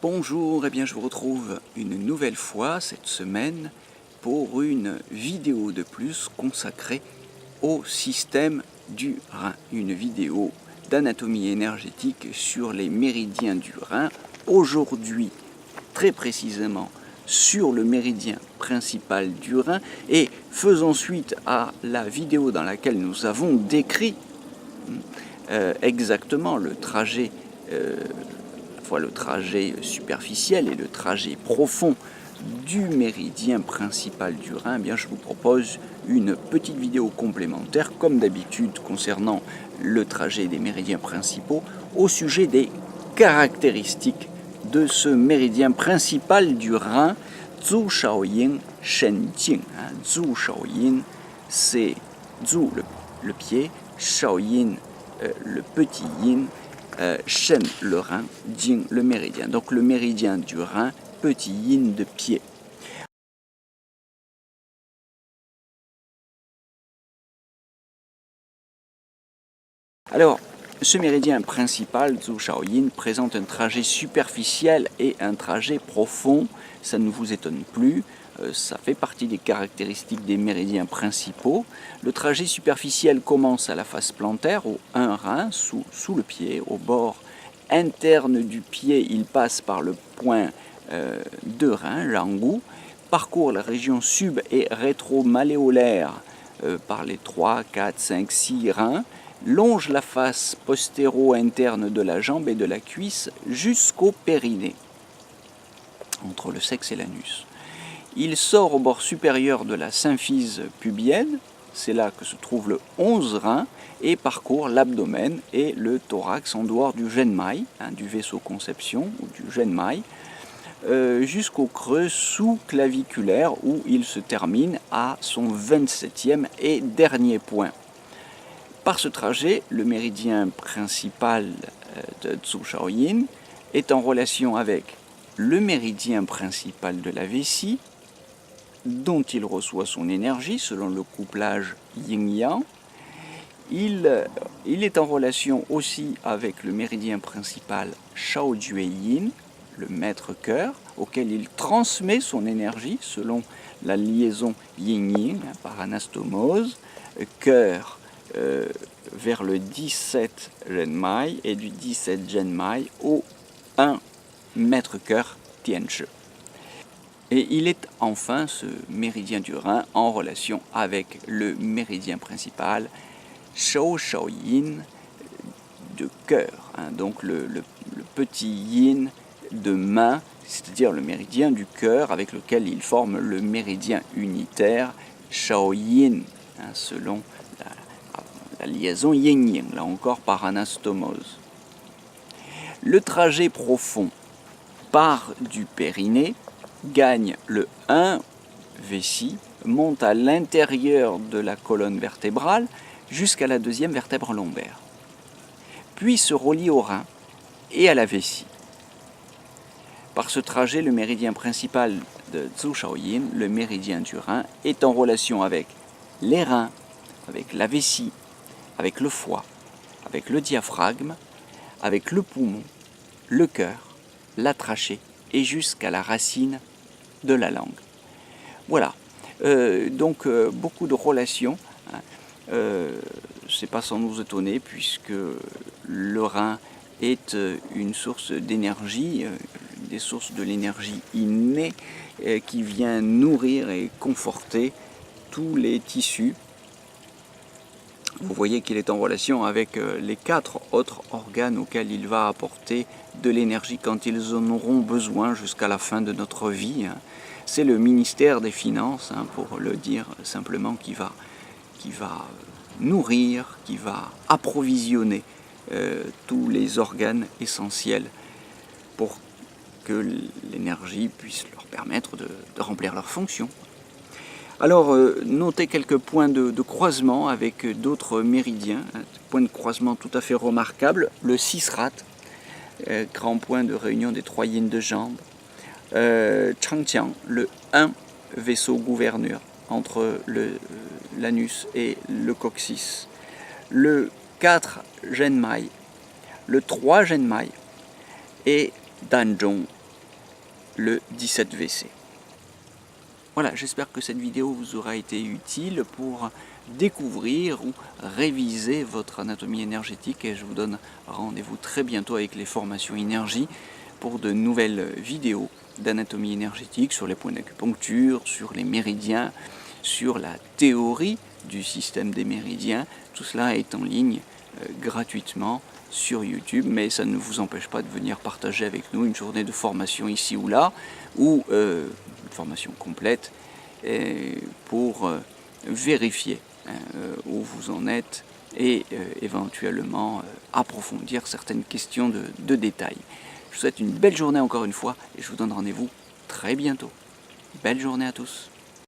Bonjour, je vous retrouve une nouvelle fois cette semaine pour une vidéo de plus consacrée au système du rein. Une vidéo d'anatomie énergétique sur les méridiens du rein. Aujourd'hui, très précisément, sur le méridien principal du rein et faisant suite à la vidéo dans laquelle nous avons décrit exactement le trajet le trajet superficiel et le trajet profond du méridien principal du rein, je vous propose une petite vidéo complémentaire, comme d'habitude concernant le trajet des méridiens principaux, au sujet des caractéristiques de ce méridien principal du rein, Zhu Shaoyin Shen Jing. Zhu Shaoyin, c'est Zhu le pied, Shaoyin le petit yin, Shen le rein, Jing le méridien. Donc le méridien du rein, petit yin de pied. Alors, ce méridien principal, Zhu Shaoyin, présente un trajet superficiel et un trajet profond. Ça ne vous étonne plus, ça fait partie des caractéristiques des méridiens principaux. Le trajet superficiel commence à la face plantaire, au 1 rein, sous le pied, au bord interne du pied. Il passe par le point 2 rein, Langu, parcourt la région sub- et rétromalléolaire par les 3, 4, 5, 6 reins, longe la face postéro-interne de la jambe et de la cuisse jusqu'au périnée, entre le sexe et l'anus. Il sort au bord supérieur de la symphyse pubienne, c'est là que se trouve le 11 rein, et parcourt l'abdomen et le thorax en dehors du genmai, du vaisseau conception ou du genmai, jusqu'au creux sous-claviculaire où il se termine à son 27e et dernier point. Par ce trajet, le méridien principal de Zhu Shaoyin est en relation avec le méridien principal de la vessie, dont il reçoit son énergie selon le couplage yin-yang. Il est en relation aussi avec le méridien principal Shao Jue Yin, le maître-cœur, auquel il transmet son énergie selon la liaison yin-yin par anastomose, cœur vers le 17 genmai et du 17 genmai au 1 maître-cœur Tianzhi. Et il est enfin, ce méridien du rein, en relation avec le méridien principal Shou Shao Yin de cœur, donc le petit yin de main, c'est-à-dire le méridien du cœur avec lequel il forme le méridien unitaire Shao Yin, selon la liaison yin-yin, là encore par anastomose. Le trajet profond part du périnée, gagne le 1 vessie, monte à l'intérieur de la colonne vertébrale jusqu'à la deuxième vertèbre lombaire, puis se relie au rein et à la vessie. Par ce trajet, le méridien principal de Zhu Shaoyin, le méridien du rein, est en relation avec les reins, avec la vessie, avec le foie, avec le diaphragme, avec le poumon, le cœur, la trachée et jusqu'à la racine de la langue. Voilà, donc beaucoup de relations. C'est pas sans nous étonner puisque le rein est une source d'énergie, des sources de l'énergie innée qui vient nourrir et conforter tous les tissus. Vous voyez qu'il est en relation avec les 4 autres organes auxquels il va apporter de l'énergie quand ils en auront besoin jusqu'à la fin de notre vie. C'est le ministère des Finances, pour le dire simplement, qui va nourrir, qui va approvisionner tous les organes essentiels pour que l'énergie puisse leur permettre de remplir leurs fonctions. Alors, notez quelques points de croisement avec d'autres méridiens, points de croisement tout à fait remarquables. Le 6 rat, grand point de réunion des 3 yins de jambes. Changjiang, le 1 vaisseau gouverneur entre l'anus et le coccyx. Le 4 genmai, le 3 genmai et Danzhong, le 17VC. Voilà, j'espère que cette vidéo vous aura été utile pour découvrir ou réviser votre anatomie énergétique et je vous donne rendez-vous très bientôt avec les formations énergie pour de nouvelles vidéos d'anatomie énergétique sur les points d'acupuncture, sur les méridiens, sur la théorie du système des méridiens. Tout cela est en ligne gratuitement sur YouTube, mais ça ne vous empêche pas de venir partager avec nous une journée de formation ici ou là, ou une formation complète pour vérifier où vous en êtes et éventuellement approfondir certaines questions de détail. Je vous souhaite une belle journée encore une fois et je vous donne rendez-vous très bientôt. Belle journée à tous.